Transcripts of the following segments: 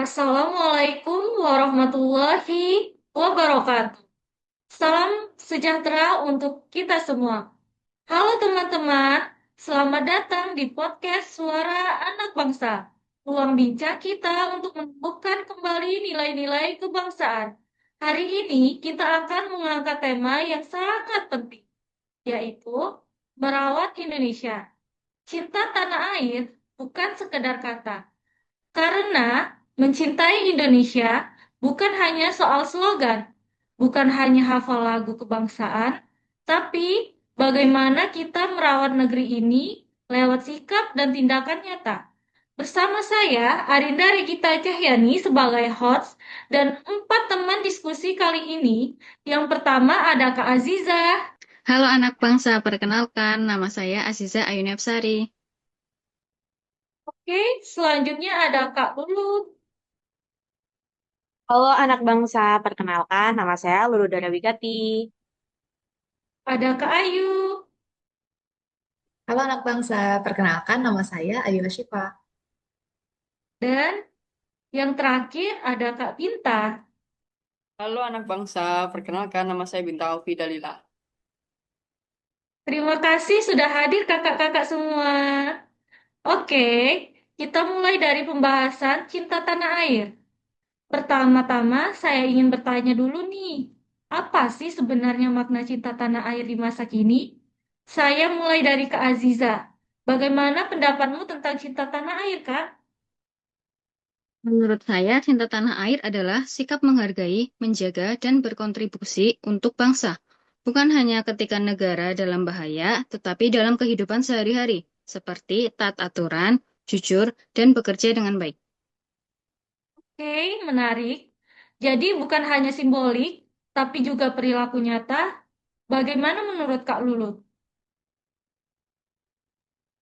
Assalamualaikum warahmatullahi wabarakatuh. Salam sejahtera untuk kita semua. Halo teman-teman, selamat datang di podcast Suara Anak Bangsa. Ruang bincang kita untuk menumbuhkan kembali nilai-nilai kebangsaan. Hari ini kita akan mengangkat tema yang sangat penting, yaitu merawat Indonesia. Cinta tanah air bukan sekedar kata, karena mencintai Indonesia bukan hanya soal slogan, bukan hanya hafal lagu kebangsaan, tapi bagaimana kita merawat negeri ini lewat sikap dan tindakan nyata. Bersama saya, Arinda Regita Cahyani sebagai host dan empat teman diskusi kali ini. Yang pertama ada Kak Aziza. Halo anak bangsa, perkenalkan nama saya Aziza Ayunepsari. Oke, selanjutnya ada Kak Lulu. Halo anak bangsa, perkenalkan nama saya Lulu Dara Wigati. Ada Kak Ayu. Halo anak bangsa, perkenalkan nama saya Ayu Syifa. Dan yang terakhir ada Kak Binta. Halo anak bangsa, perkenalkan nama saya Bintang Alfi Dalila. Terima kasih sudah hadir kakak-kakak semua. Oke, kita mulai dari pembahasan cinta tanah air. Pertama-tama saya ingin bertanya dulu nih, apa sih sebenarnya makna cinta tanah air di masa kini? Saya mulai dari Kak Aziza. Bagaimana pendapatmu tentang cinta tanah air, Kak? Menurut saya, cinta tanah air adalah sikap menghargai, menjaga, dan berkontribusi untuk bangsa. Bukan hanya ketika negara dalam bahaya, tetapi dalam kehidupan sehari-hari, seperti taat aturan, jujur, dan bekerja dengan baik. Oke, menarik. Jadi bukan hanya simbolik, tapi juga perilaku nyata. Bagaimana menurut Kak Lulut?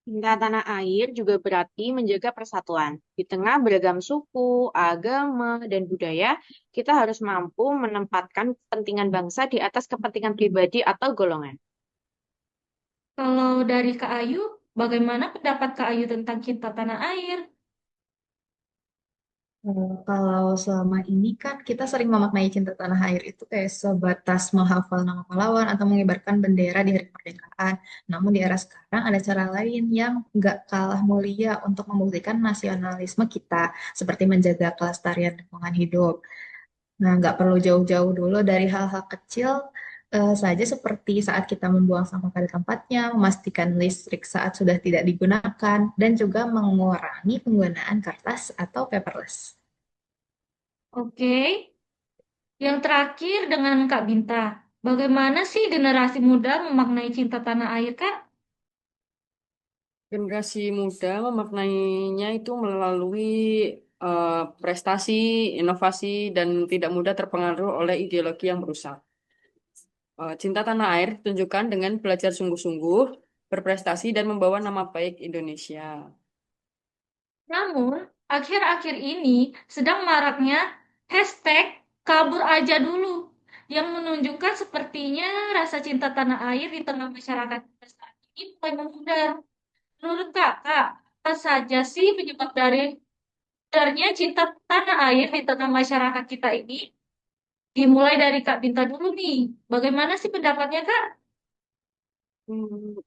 Cinta tanah air juga berarti menjaga persatuan. Di tengah beragam suku, agama, dan budaya, kita harus mampu menempatkan kepentingan bangsa di atas kepentingan pribadi atau golongan. Kalau dari Kak Ayu, bagaimana pendapat Kak Ayu tentang cinta tanah air? Kalau selama ini kan kita sering memaknai cinta tanah air itu kayak sebatas menghafal nama pahlawan atau mengibarkan bendera di hari kemerdekaan. Namun di era sekarang ada cara lain yang nggak kalah mulia untuk membuktikan nasionalisme kita, seperti menjaga kelestarian lingkungan hidup. Nah, nggak perlu jauh-jauh dulu dari hal-hal kecil saja seperti saat kita membuang sampah pada tempatnya, memastikan listrik saat sudah tidak digunakan, dan juga mengurangi penggunaan kertas atau paperless. Oke, yang terakhir dengan Kak Binta. Bagaimana sih generasi muda memaknai cinta tanah air, Kak? Generasi muda memaknainya itu melalui eh, prestasi, inovasi, dan tidak mudah terpengaruh oleh ideologi yang merusak. Cinta tanah air ditunjukkan dengan belajar sungguh-sungguh, berprestasi, dan membawa nama baik Indonesia. Namun, akhir-akhir ini sedang maraknya hashtag kabur aja dulu yang menunjukkan sepertinya rasa cinta tanah air di tengah masyarakat kita saat ini mulai memudar. Menurut kakak, apa saja sih penyebab dari mudarnya cinta tanah air di tengah masyarakat kita ini? Dimulai dari Kak Binta dulu nih. Bagaimana sih pendapatnya, Kak?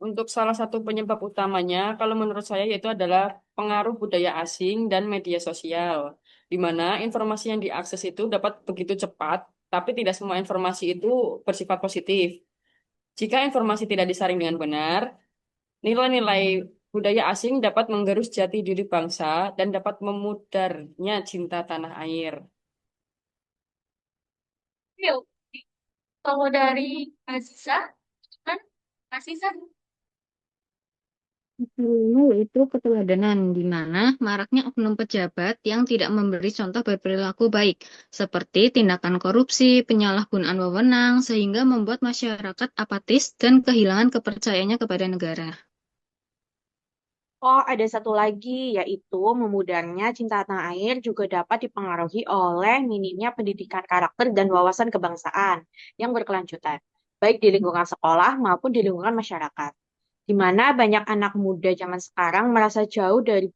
Untuk salah satu penyebab utamanya, kalau menurut saya, yaitu adalah pengaruh budaya asing dan media sosial, di mana informasi yang diakses itu dapat begitu cepat, tapi tidak semua informasi itu bersifat positif. Jika informasi tidak disaring dengan benar, nilai-nilai budaya asing dapat menggerus jati diri bangsa dan dapat memudarnya cinta tanah air. Yuk, kalau dari Aziza, kan Aziza. Dulu itu keteladanan, di mana maraknya oknum pejabat yang tidak memberi contoh berperilaku baik, seperti tindakan korupsi, penyalahgunaan wewenang, sehingga membuat masyarakat apatis dan kehilangan kepercayaannya kepada negara. Oh, ada satu lagi, yaitu memudarnya cinta tanah air juga dapat dipengaruhi oleh minimnya pendidikan karakter dan wawasan kebangsaan yang berkelanjutan, baik di lingkungan sekolah maupun di lingkungan masyarakat. Di mana banyak anak muda zaman sekarang merasa jauh dari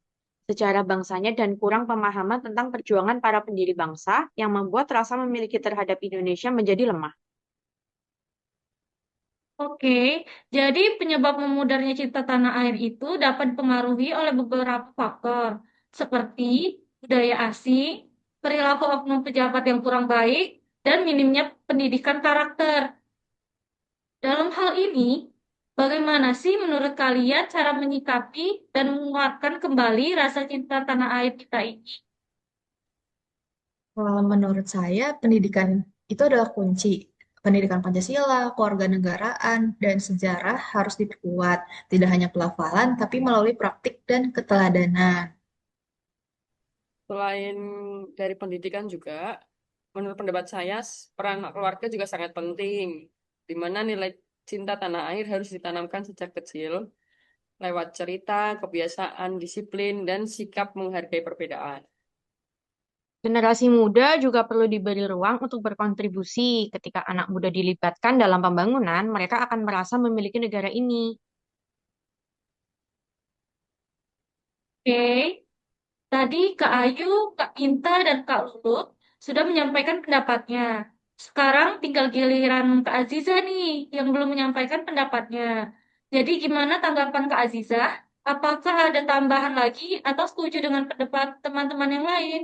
sejarah bangsanya dan kurang pemahaman tentang perjuangan para pendiri bangsa yang membuat rasa memiliki terhadap Indonesia menjadi lemah. Oke, jadi penyebab memudarnya cinta tanah air itu dapat dipengaruhi oleh beberapa faktor, seperti budaya asing, perilaku oknum pejabat yang kurang baik, dan minimnya pendidikan karakter. Dalam hal ini, bagaimana sih menurut kalian cara menyikapi dan menguatkan kembali rasa cinta tanah air kita ini? Kalau menurut saya, pendidikan itu adalah kunci. Pendidikan Pancasila, kewarganegaraan, dan sejarah harus diperkuat. Tidak hanya pelafalan, tapi melalui praktik dan keteladanan. Selain dari pendidikan juga, menurut pendapat saya, peran keluarga juga sangat penting, di mana nilai cinta tanah air harus ditanamkan sejak kecil, lewat cerita, kebiasaan, disiplin, dan sikap menghargai perbedaan. Generasi muda juga perlu diberi ruang untuk berkontribusi. Ketika anak muda dilibatkan dalam pembangunan, mereka akan merasa memiliki negara ini. Oke, tadi Kak Ayu, Kak Inta, dan Kak Lulut sudah menyampaikan pendapatnya. Sekarang tinggal giliran Kak Aziza nih yang belum menyampaikan pendapatnya. Jadi gimana tanggapan Kak Aziza? Apakah ada tambahan lagi atau setuju dengan pendapat teman-teman yang lain?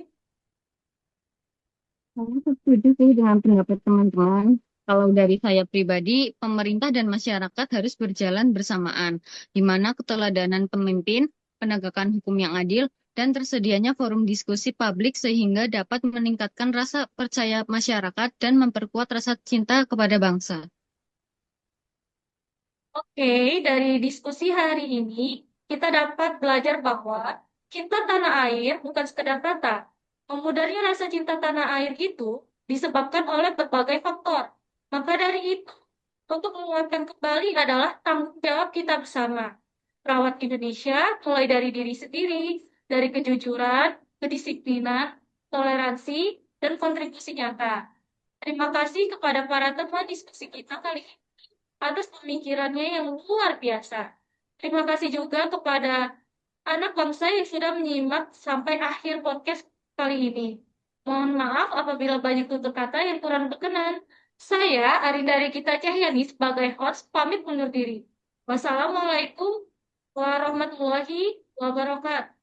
Saya setuju sih dengan pendapat teman-teman. Kalau dari saya pribadi, pemerintah dan masyarakat harus berjalan bersamaan, di mana keteladanan pemimpin, penegakan hukum yang adil, dan tersedianya forum diskusi publik sehingga dapat meningkatkan rasa percaya masyarakat dan memperkuat rasa cinta kepada bangsa. Oke, dari diskusi hari ini, kita dapat belajar bahwa cinta tanah air bukan sekedar kata. Memudarnya rasa cinta tanah air itu disebabkan oleh berbagai faktor. Maka dari itu, untuk menguatkan kembali adalah tanggung jawab kita bersama. Rawat Indonesia mulai dari diri sendiri, dari kejujuran, kedisiplinan, toleransi, dan kontribusi nyata. Terima kasih kepada para teman diskusi kita kali ini atas pemikirannya yang luar biasa. Terima kasih juga kepada anak bangsa yang sudah menyimak sampai akhir podcast kali ini. Mohon maaf apabila banyak tutur kata yang kurang berkenan. Saya, Arindari Gita Cahyani, sebagai host, pamit undur diri. Wassalamualaikum warahmatullahi wabarakatuh.